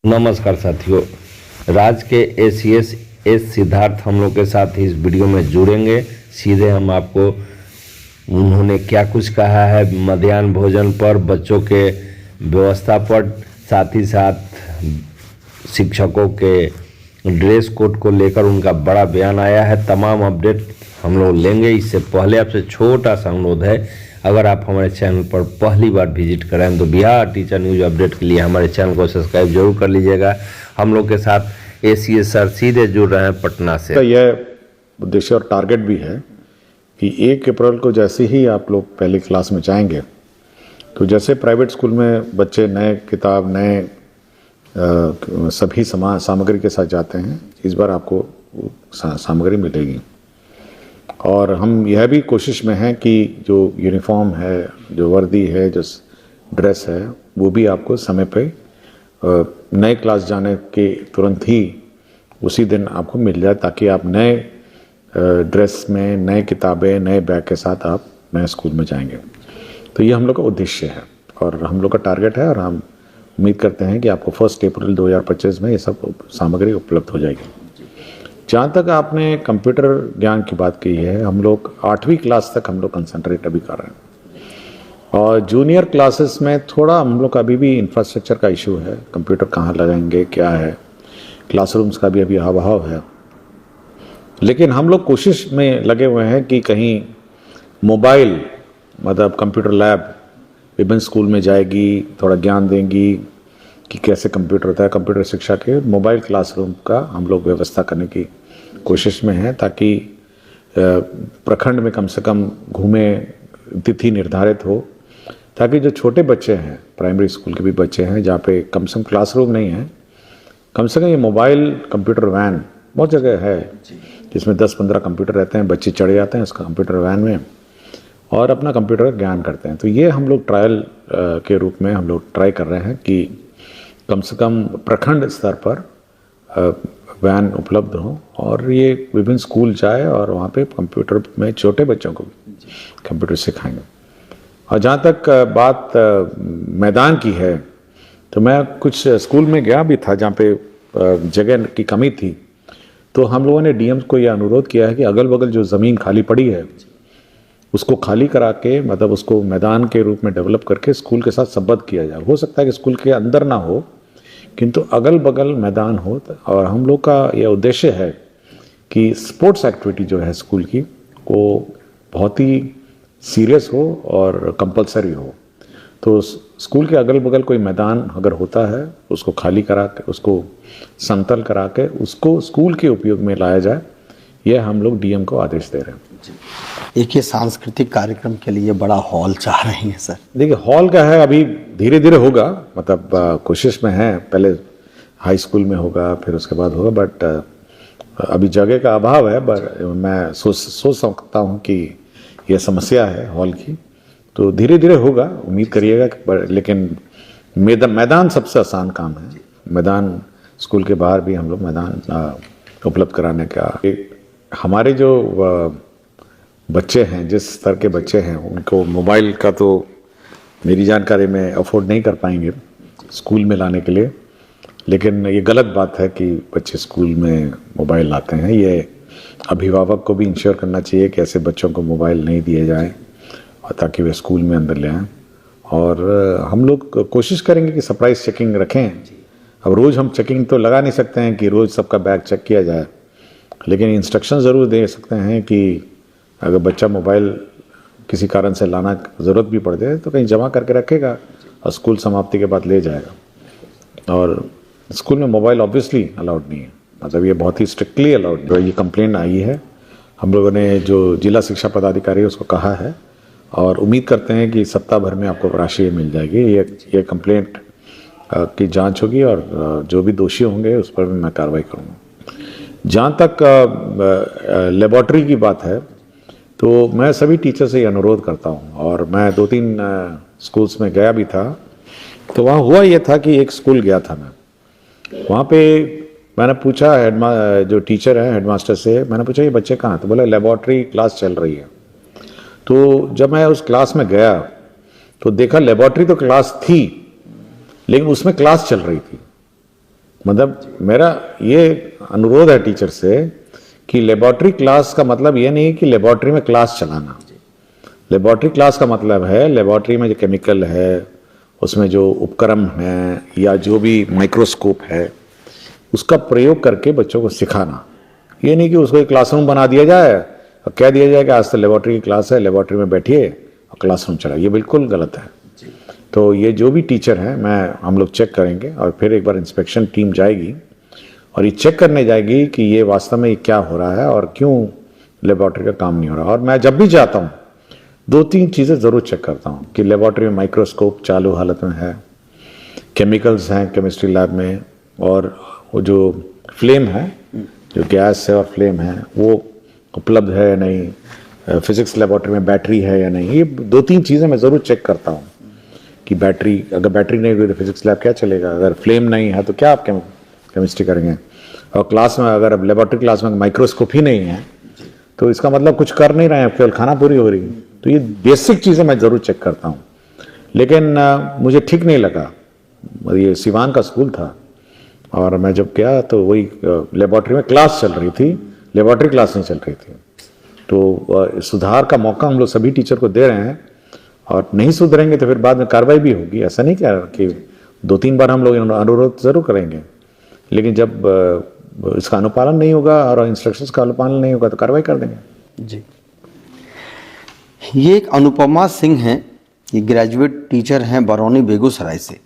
नमस्कार साथियों, राज के एसीएस एस सिद्धार्थ हम लोग के साथ इस वीडियो में जुड़ेंगे। सीधे हम आपको उन्होंने क्या कुछ कहा है मध्याह्न भोजन पर, बच्चों के व्यवस्था पर, साथ ही साथ शिक्षकों के ड्रेस कोड को लेकर उनका बड़ा बयान आया है। तमाम अपडेट हम लोग लेंगे। इससे पहले आपसे छोटा सा अनुरोध है, अगर आप हमारे चैनल पर पहली बार विजिट करें तो बिहार टीचर न्यूज़ अपडेट के लिए हमारे चैनल को सब्सक्राइब जरूर कर लीजिएगा। हम लोग के साथ एसीएस सर सीधे जुड़ रहे हैं पटना से। तो यह उद्देश्य और टारगेट भी है कि 1 अप्रैल को जैसे ही आप लोग पहली क्लास में जाएंगे तो जैसे प्राइवेट स्कूल में बच्चे नए किताब नए सभी सामग्री के साथ जाते हैं, इस बार आपको सामग्री मिलेगी। और हम यह भी कोशिश में हैं कि जो यूनिफॉर्म है, जो वर्दी है, जो ड्रेस है, वो भी आपको समय पे नए क्लास जाने के तुरंत ही उसी दिन आपको मिल जाए, ताकि आप नए ड्रेस में, नए किताबें, नए बैग के साथ आप नए स्कूल में जाएंगे। तो ये हम लोग का उद्देश्य है और हम लोग का टारगेट है, और हम उम्मीद करते हैं कि आपको 1 अप्रैल 2025 में ये सब सामग्री उपलब्ध हो जाएगी। जहाँ तक आपने कंप्यूटर ज्ञान की बात की है, हम लोग 8वीं क्लास तक हम लोग कंसंट्रेट अभी कर रहे हैं, और जूनियर क्लासेस में थोड़ा हम लोग का अभी भी इंफ्रास्ट्रक्चर का इशू है। कंप्यूटर कहाँ लगाएंगे, क्या है, क्लासरूम्स का भी अभी अभाव है। लेकिन हम लोग कोशिश में लगे हुए हैं कि कहीं मोबाइल मतलब कंप्यूटर लैब विभिन्न स्कूल में जाएगी, थोड़ा ज्ञान देंगी कि कैसे कंप्यूटर होता है। कंप्यूटर शिक्षा के मोबाइल क्लासरूम का हम लोग व्यवस्था करने की कोशिश में हैं, ताकि प्रखंड में कम से कम घूमे, तिथि निर्धारित हो, ताकि जो छोटे बच्चे हैं, प्राइमरी स्कूल के भी बच्चे हैं, जहाँ पे कम से कम क्लासरूम नहीं है, कम से कम ये मोबाइल कंप्यूटर वैन बहुत जगह है जिसमें 10-15 कंप्यूटर रहते हैं, बच्चे चढ़े जाते हैं उस कंप्यूटर वैन में और अपना कंप्यूटर ज्ञान करते हैं। तो ये हम लोग ट्रायल के रूप में हम लोग ट्राई कर रहे हैं कि कम से कम प्रखंड स्तर पर वैन उपलब्ध हो और ये विभिन्न स्कूल जाए और वहाँ पे कंप्यूटर में छोटे बच्चों को कंप्यूटर सिखाएंगे। और जहाँ तक बात मैदान की है, तो मैं कुछ स्कूल में गया भी था जहाँ पे जगह की कमी थी, तो हम लोगों ने डीएम को यह अनुरोध किया है कि अगल बगल जो ज़मीन खाली पड़ी है उसको खाली करा के, मतलब उसको मैदान के रूप में डेवलप करके स्कूल के साथ संबद्ध किया जाए। हो सकता है कि स्कूल के अंदर ना हो, किंतु अगल बगल मैदान हो। और हम लोग का यह उद्देश्य है कि स्पोर्ट्स एक्टिविटी जो है स्कूल की, वो बहुत ही सीरियस हो और कंपलसरी हो। तो स्कूल के अगल बगल कोई मैदान अगर होता है, उसको खाली करा के, उसको समतल करा के, उसको स्कूल के उपयोग में लाया जाए, यह हम लोग डीएम को आदेश दे रहे हैं। एक ये सांस्कृतिक कार्यक्रम के लिए बड़ा हॉल चाह रहे हैं सर। देखिए, हॉल का है, अभी धीरे धीरे होगा, मतलब कोशिश में है। पहले हाई स्कूल में होगा, फिर उसके बाद होगा, बट अभी जगह का अभाव है। बट मैं सोच सकता हूँ कि यह समस्या है हॉल की, तो धीरे धीरे होगा, उम्मीद करिएगा। लेकिन मैदान सबसे आसान काम है। मैदान स्कूल के बाहर भी हम लोग मैदान उपलब्ध कराने का, हमारे जो बच्चे हैं, जिस स्तर के बच्चे हैं, उनको मोबाइल का तो मेरी जानकारी में अफोर्ड नहीं कर पाएंगे स्कूल में लाने के लिए। लेकिन ये गलत बात है कि बच्चे स्कूल में मोबाइल लाते हैं। ये अभिभावक को भी इंश्योर करना चाहिए कि ऐसे बच्चों को मोबाइल नहीं दिए जाएं, और ताकि वे स्कूल में अंदर ले आएँ। और हम लोग कोशिश करेंगे कि सरप्राइज चेकिंग रखें। अब रोज़ हम चेकिंग तो लगा नहीं सकते हैं कि रोज़ सबका बैग चेक किया जाए, लेकिन इंस्ट्रक्शन ज़रूर दे सकते हैं कि अगर बच्चा मोबाइल किसी कारण से लाना ज़रूरत भी पड़ जाए तो कहीं जमा करके रखेगा और स्कूल समाप्ति के बाद ले जाएगा। और स्कूल में मोबाइल ऑब्वियसली अलाउड नहीं है, मतलब ये बहुत ही स्ट्रिक्टली अलाउड नहीं है। ये कंप्लेंट आई है, हम लोगों ने जो जिला शिक्षा पदाधिकारी है उसको कहा है, और उम्मीद करते हैं कि सप्ताह भर में आपको राशि मिल जाएगी। ये कंप्लेंट की जाँच होगी और जो भी दोषी होंगे उस पर भी मैं कार्रवाई करूँगा। जहाँ तक लेबॉर्ट्री की बात है, तो मैं सभी टीचर से ये अनुरोध करता हूँ, और मैं 2-3 स्कूल्स में गया भी था। तो वहाँ हुआ ये था कि एक स्कूल गया था मैं, वहाँ पे मैंने पूछा जो टीचर है हेडमास्टर से, मैंने पूछा ये बच्चे कहाँ? तो बोला लेबॉर्ट्री क्लास चल रही है। तो जब मैं उस क्लास में गया तो देखा लेबॉर्ट्री तो क्लास थी, लेकिन उसमें क्लास चल रही थी। मतलब मेरा ये अनुरोध है टीचर से कि लेबोरेटरी क्लास का मतलब ये नहीं कि लेबोरेटरी में क्लास चलाना। लेबोरेटरी क्लास का मतलब है लेबोरेटरी में जो केमिकल है, उसमें जो उपकरण है या जो भी माइक्रोस्कोप है, उसका प्रयोग करके बच्चों को सिखाना। ये नहीं कि उसको एक क्लासरूम बना दिया जाए और कह दिया जाए कि आज तो लेबोरेटरी की क्लास है, लेबोरेटरी में बैठिए और क्लासरूम चलाइए। ये बिल्कुल गलत है। तो ये जो भी टीचर हैं, हम लोग चेक करेंगे और फिर एक बार इंस्पेक्शन टीम जाएगी और ये चेक करने जाएगी कि ये वास्तव में क्या हो रहा है और क्यों लेबोरेटरी का काम नहीं हो रहा। और मैं जब भी जाता हूँ 2-3 चीज़ें ज़रूर चेक करता हूँ कि लेबोरेटरी में माइक्रोस्कोप चालू हालत में है, केमिकल्स हैं केमिस्ट्री लैब में, और वो जो फ्लेम है, जो गैस है और फ्लेम है, वो उपलब्ध है या नहीं, फिजिक्स लेबोरेटरी में बैटरी है या नहीं। ये 2-3 चीज़ें मैं ज़रूर चेक करता हूँ कि बैटरी, अगर बैटरी नहीं हुई तो फिजिक्स लैब क्या चलेगा, अगर फ्लेम नहीं है तो क्या आप केमिस्ट्री करेंगे। और क्लास में अगर अब लेबोरेटरी क्लास में माइक्रोस्कोप ही नहीं है तो इसका मतलब कुछ कर नहीं रहे हैं, केवल खाना पूरी हो रही है। तो ये बेसिक चीज़ें मैं ज़रूर चेक करता हूँ। लेकिन मुझे ठीक नहीं लगा, ये सिवान का स्कूल था और मैं जब गया तो वही लेबोरेटरी में क्लास चल रही थी, लेबोरेटरी क्लास नहीं चल रही थी। तो सुधार का मौका हम लोग सभी टीचर को दे रहे हैं और नहीं सुधरेंगे तो फिर बाद में कार्रवाई भी होगी। ऐसा नहीं क्या कि 2-3 बार हम लोग अनुरोध ज़रूर करेंगे, लेकिन जब इसका अनुपालन नहीं होगा और इंस्ट्रक्शंस का अनुपालन नहीं होगा तो कार्रवाई कर देंगे। जी, ये एक अनुपमा सिंह हैं, ये ग्रेजुएट टीचर हैं बरौनी बेगूसराय से।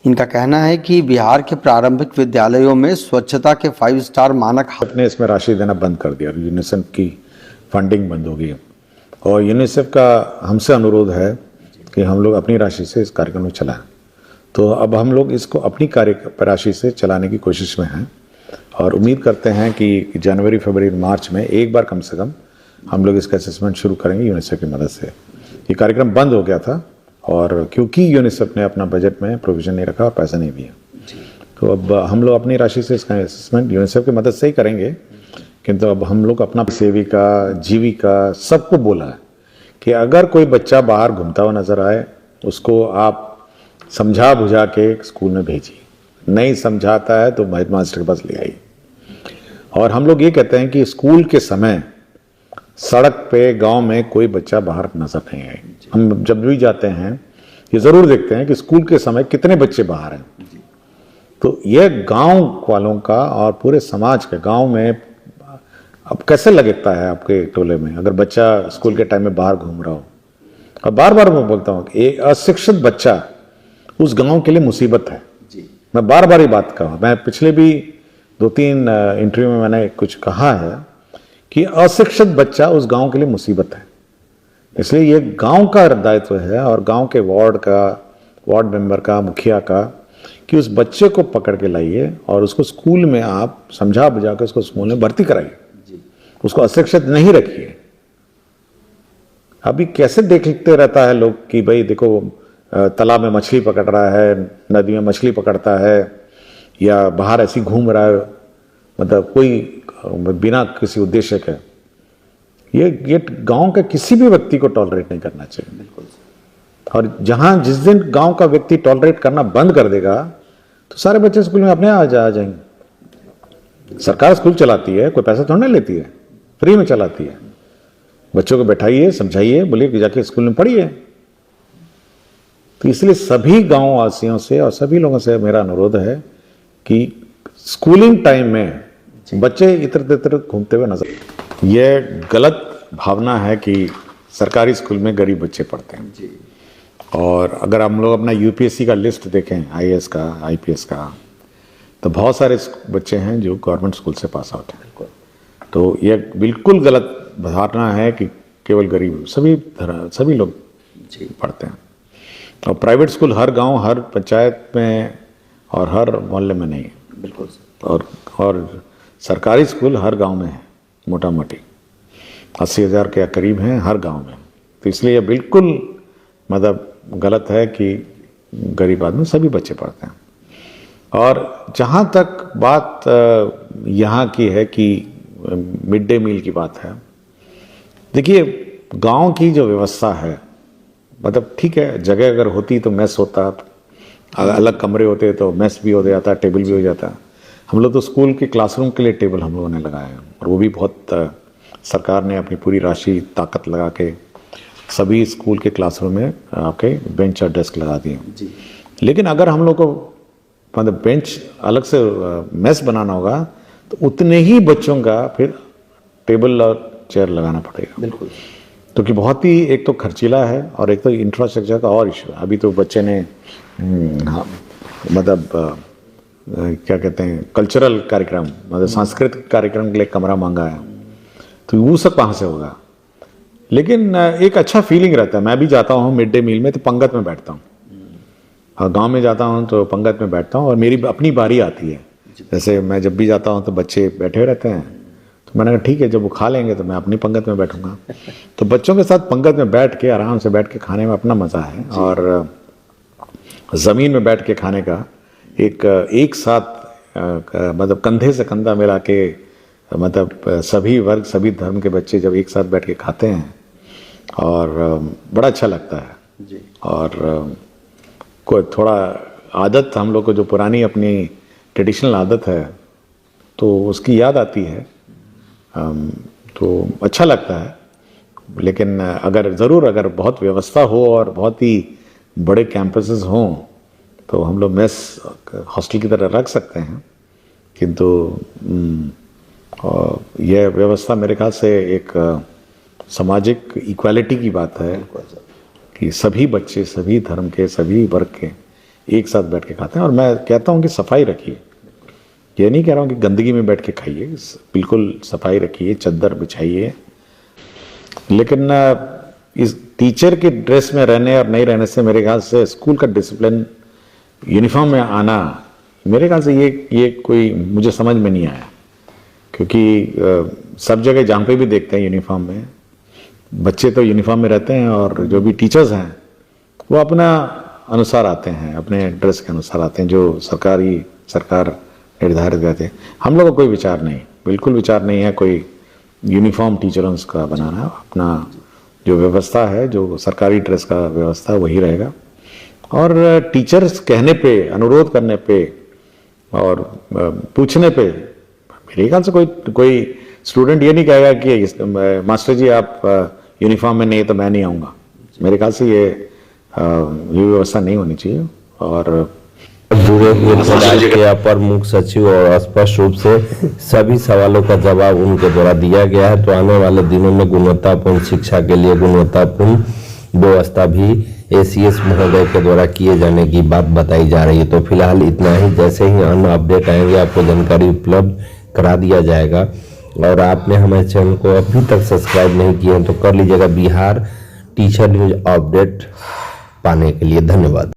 इनका कहना है कि बिहार के प्रारंभिक विद्यालयों में स्वच्छता के 5 स्टार मानक अपने इसमें राशि देना बंद कर दिया, यूनिसेफ की फंडिंग बंद हो गई और यूनिसेफ का हमसे अनुरोध है कि हम लोग अपनी राशि से इस कार्यक्रम में चलाएं। तो अब हम लोग इसको अपनी राशि से चलाने की कोशिश में हैं और उम्मीद करते हैं कि जनवरी, फरवरी, मार्च में एक बार कम से कम हम लोग इसका असेसमेंट शुरू करेंगे यूनिसेफ की मदद से। ये कार्यक्रम बंद हो गया था और क्योंकि यूनिसेफ ने अपना बजट में प्रोविजन नहीं रखा और पैसा नहीं दिया, तो अब हम लोग अपनी राशि से इसका असेसमेंट यूनिसेफ की मदद से ही करेंगे। किंतु अब हम लोग अपना सेविका, जीविका सबको बोला है कि अगर कोई बच्चा बाहर घूमता हुआ नजर आए उसको आप समझा बुझा के स्कूल में भेजिए, नहीं समझाता है तो हेडमास्टर के पास ले आइए। और हम लोग ये कहते हैं कि स्कूल के समय सड़क पे गांव में कोई बच्चा बाहर नजर नहीं आए। हम जब भी जाते हैं ये जरूर देखते हैं कि स्कूल के समय कितने बच्चे बाहर हैं। तो ये गांव वालों का और पूरे समाज के, गांव में अब कैसे लगता है आपके टोले में अगर बच्चा स्कूल के टाइम में बाहर घूम रहा हो। और बार बार मैं बोलता हूँ कि एक अशिक्षित बच्चा उस गांव के लिए मुसीबत है। मैं बार बार ये बात कहा, मैं पिछले भी 2-3 इंटरव्यू में मैंने कुछ कहा है कि अशिक्षित बच्चा उस गांव के लिए मुसीबत है। इसलिए ये गांव का दायित्व है और गांव के वार्ड मेंबर का, मुखिया का, कि उस बच्चे को पकड़ के लाइए और उसको स्कूल में आप समझा बुझा के उसको स्कूल में भर्ती कराइए, उसको अशिक्षित नहीं रखिए। अभी कैसे देखते रहता है लोग कि भाई देखो तालाब में मछली पकड़ रहा है, नदी में मछली पकड़ता है या बाहर ऐसी घूम रहा है, मतलब कोई बिना किसी उद्देश्य के। ये गांव के किसी भी व्यक्ति को टॉलरेट नहीं करना चाहिए। और जहां जिस दिन गांव का व्यक्ति टॉलरेट करना बंद कर देगा तो सारे बच्चे स्कूल में अपने आ जाएंगे। सरकार स्कूल चलाती है, कोई पैसा थोड़ा नहीं लेती है, फ्री में चलाती है। बच्चों को बैठाइए, समझाइए, बोलिए कि जाके स्कूल में पढ़िए। तो इसलिए सभी गांव वासियों से और सभी लोगों से मेरा अनुरोध है कि स्कूलिंग टाइम में बच्चे इधर उधर घूमते हुए नजर, यह गलत भावना है कि सरकारी स्कूल में गरीब बच्चे पढ़ते हैं जी। और अगर हम लोग अपना यूपीएससी का लिस्ट देखें, आईएएस का, आईपीएस का, तो बहुत सारे बच्चे हैं जो गवर्नमेंट स्कूल से पास आउट हैं। तो यह बिल्कुल गलत धारणा है कि केवल गरीब, सभी लोग पढ़ते हैं। और प्राइवेट स्कूल हर गांव, हर पंचायत में और हर मोहल्ले में नहीं है। बिल्कुल। और सरकारी स्कूल हर गांव में है, मोटा मोटी 80,000 के करीब हैं हर गांव में। तो इसलिए यह बिल्कुल मतलब गलत है कि गरीब आदमी, सभी बच्चे पढ़ते हैं। और जहाँ तक बात यहाँ की है कि मिड डे मील की बात है, देखिए गांव की जो व्यवस्था है, मतलब ठीक है, जगह अगर होती तो मेस होता अलग कमरे होते तो मेस भी हो जाता, टेबल भी हो जाता। हम लोग तो स्कूल के क्लासरूम के लिए टेबल हम लोगों ने लगाया और वो भी बहुत सरकार ने अपनी पूरी राशि ताकत लगा के सभी स्कूल के क्लासरूम में आपके बेंच और डेस्क लगा दिए। लेकिन अगर हम लोग को मतलब बेंच अलग से मेस बनाना होगा तो उतने ही बच्चों का फिर टेबल और चेयर लगाना पड़ेगा। बिल्कुल। तो कि बहुत ही एक तो खर्चीला है और एक तो इंफ्रास्ट्रक्चर का और इशू है। अभी तो बच्चे ने मतलब क्या कहते हैं कल्चरल कार्यक्रम मतलब सांस्कृतिक कार्यक्रम के लिए कमरा मांगा है, तो वो सब कहाँ से होगा। लेकिन एक अच्छा फीलिंग रहता है। मैं भी जाता हूँ मिड डे मील में तो पंगत में बैठता हूँ, और गांव में जाता हूँ तो पंगत में बैठता हूँ और मेरी अपनी बारी आती है। जैसे मैं जब भी जाता हूँ तो बच्चे बैठे रहते हैं, तो मैंने कहा ठीक है जब वो खा लेंगे तो मैं अपनी पंगत में बैठूंगा। तो बच्चों के साथ पंगत में बैठ के आराम से बैठ के खाने में अपना मज़ा है, और ज़मीन में बैठ के खाने का एक साथ मतलब कंधे से कंधा मिला के मतलब सभी वर्ग सभी धर्म के बच्चे जब एक साथ बैठ के खाते हैं और बड़ा अच्छा लगता है जी। और कोई थोड़ा आदत हम लोग को जो पुरानी अपनी ट्रेडिशनल आदत है तो उसकी याद आती है, तो अच्छा लगता है। लेकिन अगर बहुत व्यवस्था हो और बहुत ही बड़े कैंपसेस हों तो हम लोग मेस हॉस्टल की तरह रख सकते हैं, किंतु यह व्यवस्था मेरे ख्याल से एक सामाजिक इक्वालिटी की बात है कि सभी बच्चे सभी धर्म के सभी वर्ग के एक साथ बैठ के खाते हैं। और मैं कहता हूँ कि सफाई रखिए, ये नहीं कह रहा हूँ कि गंदगी में बैठ के खाइए, बिल्कुल सफाई रखिए, चादर बिछाइए। लेकिन इस टीचर के ड्रेस में रहने और नहीं रहने से मेरे ख्याल से स्कूल का डिसिप्लिन यूनिफॉर्म में आना मेरे ख्याल से ये कोई मुझे समझ में नहीं आया, क्योंकि सब जगह जहाँ पे भी देखते हैं यूनिफॉर्म में बच्चे तो यूनिफॉर्म में रहते हैं और जो भी टीचर्स हैं वो अपना अनुसार आते हैं, अपने ड्रेस के अनुसार आते हैं जो सरकार निर्धारित करते हैं। हम लोग का कोई विचार नहीं, बिल्कुल विचार नहीं है कोई यूनिफॉर्म टीचरों का बनाना। अपना जो व्यवस्था है जो सरकारी ड्रेस का व्यवस्था वही रहेगा, और टीचर्स कहने पे अनुरोध करने पे और पूछने पे मेरे ख्याल से कोई स्टूडेंट ये नहीं कहेगा कि मास्टर जी आप यूनिफॉर्म में नहीं तो मैं नहीं आऊँगा। मेरे ख्याल से ये व्यवस्था नहीं होनी चाहिए। और जुड़े हुए राज्य के अपर मुख्य सचिव और स्पष्ट रूप से सभी सवालों का जवाब उनके द्वारा दिया गया है। तो आने वाले दिनों में गुणवत्तापूर्ण शिक्षा के लिए गुणवत्तापूर्ण व्यवस्था भी एसीएस महोदय के द्वारा किए जाने की बात बताई जा रही है। तो फिलहाल इतना ही, जैसे ही अन्य अपडेट आएंगे आपको जानकारी उपलब्ध करा दिया जाएगा। और आपने हमारे चैनल को अभी तक सब्सक्राइब नहीं किया तो कर लीजिएगा बिहार टीचर न्यूज अपडेट पाने के लिए। धन्यवाद।